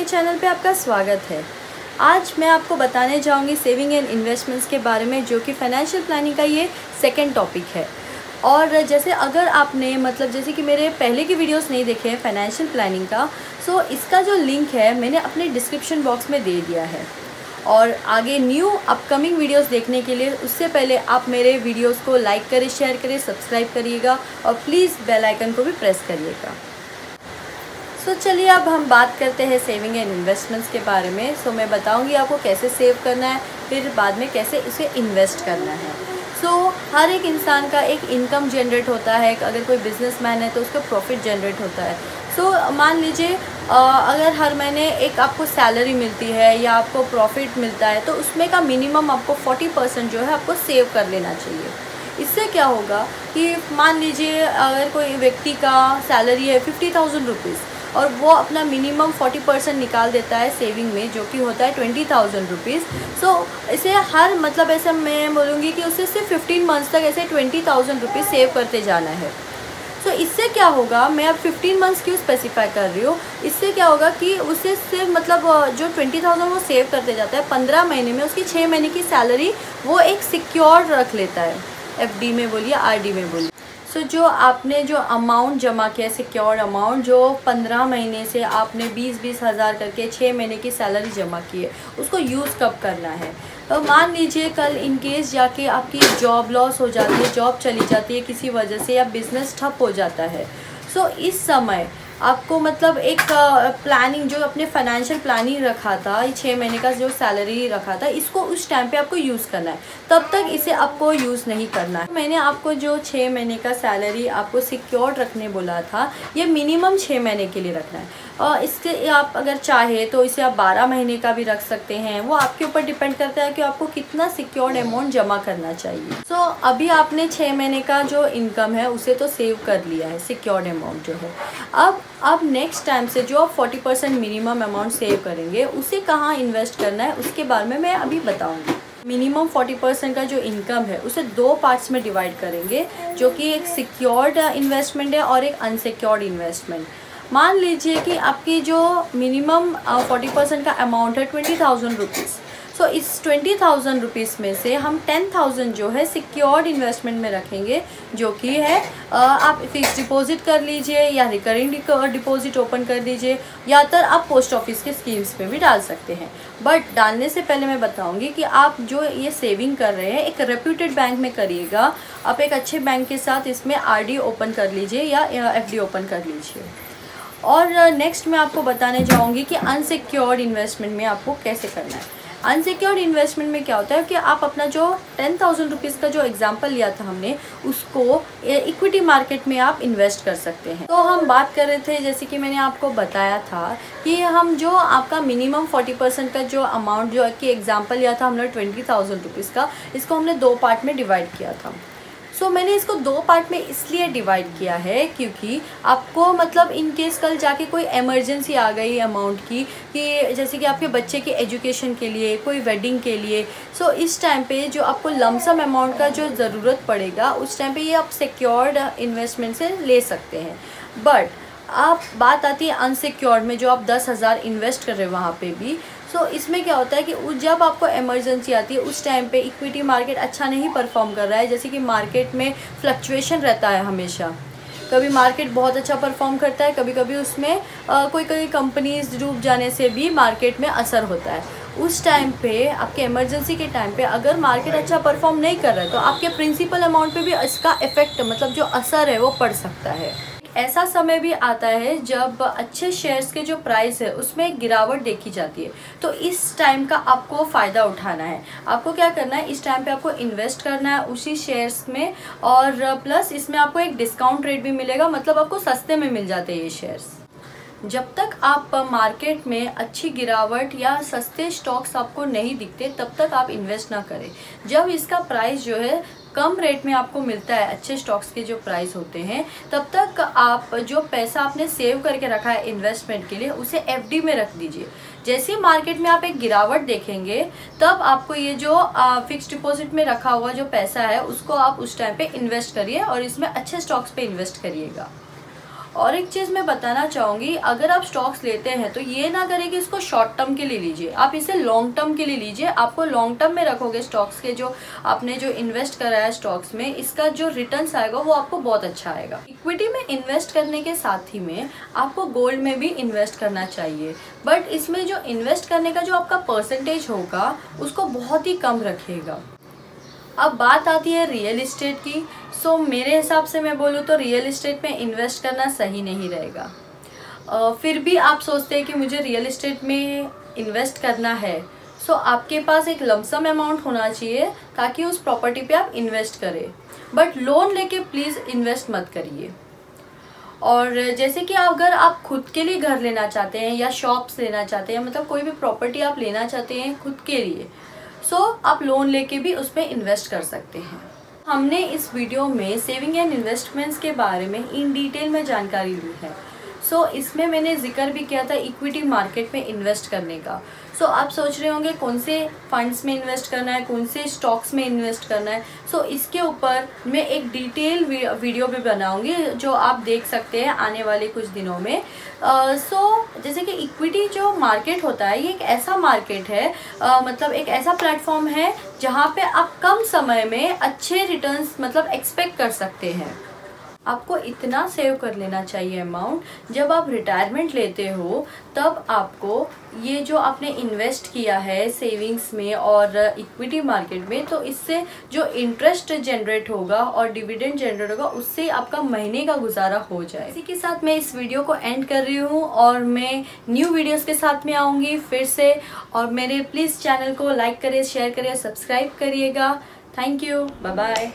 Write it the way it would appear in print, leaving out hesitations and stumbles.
Channel पे आपका स्वागत है। आज मैं आपको बताने जाऊंगी सेविंग एंड इन्वेस्टमेंट्स के बारे में, जो कि फाइनेंशियल प्लानिंग का ये सेकंड टॉपिक है। और जैसे अगर आपने जैसे कि मेरे पहले की वीडियोस नहीं देखे हैं फाइनेंशियल प्लानिंग का, सो इसका जो लिंक है मैंने अपने डिस्क्रिप्शन बॉक्स में दे दिया है। और आगे न्यू अपकमिंग वीडियोस देखने के लिए उससे पहले आप मेरे वीडियोस को लाइक करें, शेयर करें, सब्सक्राइब करिएगा और प्लीज़ बेल आइकन को भी प्रेस करिएगा। सो चलिए अब हम बात करते हैं सेविंग एंड इन्वेस्टमेंट्स के बारे में। सो मैं बताऊंगी आपको कैसे सेव करना है, फिर बाद में कैसे इसे इन्वेस्ट करना है। सो हर एक इंसान का एक इनकम जनरेट होता है। अगर कोई बिजनेसमैन है तो उसका प्रॉफिट जनरेट होता है। सो मान लीजिए अगर हर महीने एक आपको सैलरी मिलती है या आपको प्रॉफिट मिलता है, तो उसमें का मिनिमम आपको 40% जो है आपको सेव कर लेना चाहिए। इससे क्या होगा कि मान लीजिए अगर कोई व्यक्ति का सैलरी है 50,000 रुपीज़ और वो अपना मिनिमम 40% निकाल देता है सेविंग में, जो कि होता है 20,000 रुपीज़। सो इसे हर ऐसे मैं बोलूँगी कि उसे सिर्फ 15 मंथ्स तक ऐसे 20,000 रुपीज़ सेव करते जाना है। सो इससे क्या होगा, मैं अब 15 मंथ्स क्यों स्पेसिफाई कर रही हूँ, इससे क्या होगा कि उसे सिर्फ जो 20,000 वो सेव करते जाता है, 15 महीने में उसकी 6 महीने की सैलरी वो एक सिक्योर रख लेता है। FD में बोलिए, RD में बोलिए। सो जो आपने जो अमाउंट जमा किया, सिक्योर अमाउंट, जो 15 महीने से आपने 20-20 हज़ार करके 6 महीने की सैलरी जमा की है, उसको यूज़ कब करना है। तो मान लीजिए कल इन केस जाके आपकी जॉब लॉस हो जाती है, जॉब चली जाती है किसी वजह से, या बिज़नेस ठप हो जाता है। सो इस समय आपको एक प्लानिंग, जो अपने फाइनेंशियल प्लानिंग रखा था, 6 महीने का जो सैलरी रखा था, इसको उस टाइम पे आपको यूज़ करना है। तब तक इसे आपको यूज़ नहीं करना है। मैंने आपको जो 6 महीने का सैलरी आपको सिक्योर रखने बोला था, ये मिनिमम 6 महीने के लिए रखना है। और इसके आप अगर चाहे तो इसे आप 12 महीने का भी रख सकते हैं। वो आपके ऊपर डिपेंड करता है कि आपको कितना सिक्योर्ड अमाउंट जमा करना चाहिए। सो अभी आपने 6 महीने का जो इनकम है उसे तो सेव कर लिया है, सिक्योर्ड अमाउंट जो है। अब नेक्स्ट टाइम से जो आप 40% मिनिमम अमाउंट सेव करेंगे, उसे कहाँ इन्वेस्ट करना है उसके बारे में मैं अभी बताऊँगी। मिनिमम 40% का जो इनकम है उसे 2 पार्ट्स में डिवाइड करेंगे, जो कि एक सिक्योर्ड इन्वेस्टमेंट है और एक अनसिक्योर्ड इन्वेस्टमेंट। मान लीजिए कि आपकी जो मिनिमम 40% का अमाउंट है 20,000 रुपीज़। सो इस 20,000 रुपीज़ में से हम 10,000 जो है सिक्योर्ड इन्वेस्टमेंट में रखेंगे, जो कि है आप फिक्स डिपॉजिट कर लीजिए या रिकरिंग डिपॉजिट ओपन कर दीजिए, या तो आप पोस्ट ऑफिस के स्कीम्स में भी डाल सकते हैं। बट डालने से पहले मैं बताऊंगी कि आप जो ये सेविंग कर रहे हैं एक रेप्यूटेड बैंक में करिएगा। आप एक अच्छे बैंक के साथ इसमें RD ओपन कर लीजिए या FD ओपन कर लीजिए। और नेक्स्ट मैं आपको बताने जाऊंगी कि अनसिक्योर्ड इन्वेस्टमेंट में आपको कैसे करना है। अनसिक्योर्ड इन्वेस्टमेंट में क्या होता है कि आप अपना जो 10,000 रुपीज़ का जो एग्जांपल लिया था हमने, उसको इक्विटी मार्केट में आप इन्वेस्ट कर सकते हैं। तो हम बात कर रहे थे, जैसे कि मैंने आपको बताया था कि हम जो आपका मिनिमम 40% का जो अमाउंट जो कि एग्जांपल लिया था हमने 20,000 रुपीज़ का, इसको हमने 2 पार्ट में डिवाइड किया था। सो मैंने इसको 2 पार्ट में इसलिए डिवाइड किया है क्योंकि आपको इन केस कल जाके कोई इमरजेंसी आ गई अमाउंट की, कि जैसे कि आपके बच्चे के एजुकेशन के लिए, कोई वेडिंग के लिए, सो इस टाइम पे जो आपको लमसम अमाउंट का जो ज़रूरत पड़ेगा, उस टाइम पे ये आप सिक्योर्ड इन्वेस्टमेंट से ले सकते हैं। बट आप बात आती है अनसिक्योर्ड में, जो आप 10,000 इन्वेस्ट कर रहे हैं वहाँ पे भी। सो इसमें क्या होता है कि जब आपको इमरजेंसी आती है, उस टाइम पे इक्विटी मार्केट अच्छा नहीं परफॉर्म कर रहा है। जैसे कि मार्केट में फ्लक्चुएशन रहता है हमेशा, कभी मार्केट बहुत अच्छा परफॉर्म करता है, कभी कभी उसमें कोई कंपनीज डूब जाने से भी मार्केट में असर होता है। उस टाइम पे आपके इमरजेंसी के टाइम पे अगर मार्केट अच्छा परफॉर्म नहीं कर रहा है, तो आपके प्रिंसिपल अमाउंट पे भी इसका इफेक्ट जो असर है वो पड़ सकता है। ऐसा समय भी आता है जब अच्छे शेयर्स के जो प्राइस है उसमें गिरावट देखी जाती है, तो इस टाइम का आपको फ़ायदा उठाना है। आपको क्या करना है, इस टाइम पे आपको इन्वेस्ट करना है उसी शेयर्स में, और प्लस इसमें आपको एक डिस्काउंट रेट भी मिलेगा, आपको सस्ते में मिल जाते हैं ये शेयर्स। जब तक आप मार्केट में अच्छी गिरावट या सस्ते स्टॉक्स आपको नहीं दिखते, तब तक आप इन्वेस्ट ना करें। जब इसका प्राइस जो है कम रेट में आपको मिलता है, अच्छे स्टॉक्स के जो प्राइस होते हैं, तब तक आप जो पैसा आपने सेव करके रखा है इन्वेस्टमेंट के लिए, उसे FD में रख दीजिए। जैसे ही मार्केट में आप एक गिरावट देखेंगे, तब आपको ये जो फिक्स डिपॉजिट में रखा हुआ जो पैसा है, उसको आप उस टाइम पे इन्वेस्ट करिए और इसमें अच्छे स्टॉक्स पे इन्वेस्ट करिएगा। और एक चीज़ मैं बताना चाहूँगी, अगर आप स्टॉक्स लेते हैं तो ये ना करें कि इसको शॉर्ट टर्म के लिए लीजिए, आप इसे लॉन्ग टर्म के लिए लीजिए। आपको लॉन्ग टर्म में रखोगे स्टॉक्स के, जो आपने जो इन्वेस्ट करा है स्टॉक्स में, इसका जो रिटर्न्स आएगा वो आपको बहुत अच्छा आएगा। इक्विटी में इन्वेस्ट करने के साथ ही में आपको गोल्ड में भी इन्वेस्ट करना चाहिए, बट इसमें जो इन्वेस्ट करने का जो आपका परसेंटेज होगा उसको बहुत ही कम रखिएगा। अब बात आती है रियल इस्टेट की। सो मेरे हिसाब से मैं बोलूँ तो रियल इस्टेट में इन्वेस्ट करना सही नहीं रहेगा। फिर भी आप सोचते हैं कि मुझे रियल इस्टेट में इन्वेस्ट करना है, सो आपके पास एक लमसम अमाउंट होना चाहिए ताकि उस प्रॉपर्टी पे आप इन्वेस्ट करें, बट लोन लेके प्लीज़ इन्वेस्ट मत करिए। और जैसे कि अगर आप खुद के लिए घर लेना चाहते हैं या शॉप्स लेना चाहते हैं, मतलब कोई भी प्रॉपर्टी आप लेना चाहते हैं खुद के लिए, सो आप लोन लेके भी उस पर इन्वेस्ट कर सकते हैं। हमने इस वीडियो में सेविंग एंड इन्वेस्टमेंट्स के बारे में इन डिटेल में जानकारी ली है। सो इसमें मैंने जिक्र भी किया था इक्विटी मार्केट में इन्वेस्ट करने का। सो आप सोच रहे होंगे कौन से फंड्स में इन्वेस्ट करना है, कौन से स्टॉक्स में इन्वेस्ट करना है। सो इसके ऊपर मैं एक डिटेल वीडियो भी बनाऊंगी जो आप देख सकते हैं आने वाले कुछ दिनों में। जैसे कि इक्विटी जो मार्केट होता है, ये एक ऐसा मार्केट है, मतलब एक ऐसा प्लेटफॉर्म है जहाँ पे आप कम समय में अच्छे रिटर्न्स मतलब एक्सपेक्ट कर सकते हैं। आपको इतना सेव कर लेना चाहिए अमाउंट, जब आप रिटायरमेंट लेते हो तब आपको ये जो आपने इन्वेस्ट किया है सेविंग्स में और इक्विटी मार्केट में, तो इससे जो इंटरेस्ट जनरेट होगा और डिविडेंड जनरेट होगा उससे आपका महीने का गुजारा हो जाए। इसी के साथ मैं इस वीडियो को एंड कर रही हूँ और मैं न्यू वीडियोस के साथ में आऊँगी फिर से। और मेरे प्लीज़ चैनल को लाइक करिए, शेयर करिए, सब्सक्राइब करिएगा। Thank you, bye bye.